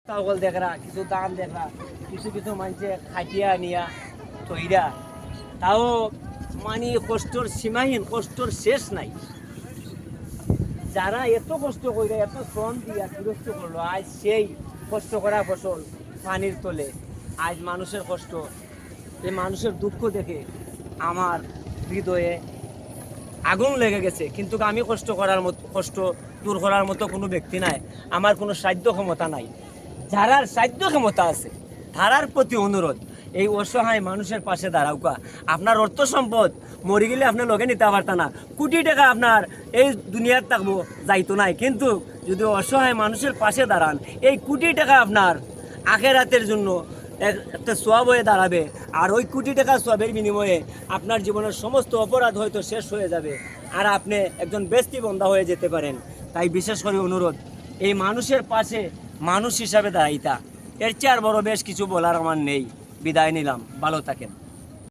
পাগল দেখরা কিছু দান দেখরা কিছু কিছু মানুষে খাটিয়া নিয়া তৈরা তাও মানে কষ্টর সীমাহীন কষ্টর শেষ নাই। যারা এত কষ্ট করে এত শ্রম দিয়া বিরক্ত করলো আজ সেই কষ্ট করা ফসল পানির তলে। আজ মানুষের কষ্ট, এই মানুষের দুঃখ দেখে আমার হৃদয়ে আগুন লেগে গেছে। কিন্তু আমি কষ্ট করার মতো, কষ্ট দূর করার মতো কোনো ব্যক্তি নাই, আমার কোনো সাধ্য ক্ষমতা নাই। যারার সাধ্য ক্ষমতা আছে তারার প্রতি অনুরোধ, এই অসহায় মানুষের পাশে দাঁড়াউকা। আপনার অর্থ সম্পদ মরে গেলে আপনি লগে নিতে পারত না, কোটি টাকা আপনার এই দুনিয়ার থাকবো যাইতো নাই, কিন্তু যদি অসহায় মানুষের পাশে দাঁড়ান এই কোটি টাকা আপনার আখেরাতের জন্য একটা সোয়াব হয়ে দাঁড়াবে। আর ওই কোটি টাকা সোয়াবের বিনিময়ে আপনার জীবনের সমস্ত অপরাধ হয়তো শেষ হয়ে যাবে, আর আপনি একজন বেস্তি বন্ধা হয়ে যেতে পারেন। তাই বিশেষ করে অনুরোধ, এই মানুষের পাশে মানুষ হিসাবে দাঁড়াইতা। এর চেয়ে আর বড় বেশ কিছু বলার আমার নেই। বিদায় নিলাম, ভালো থাকেন।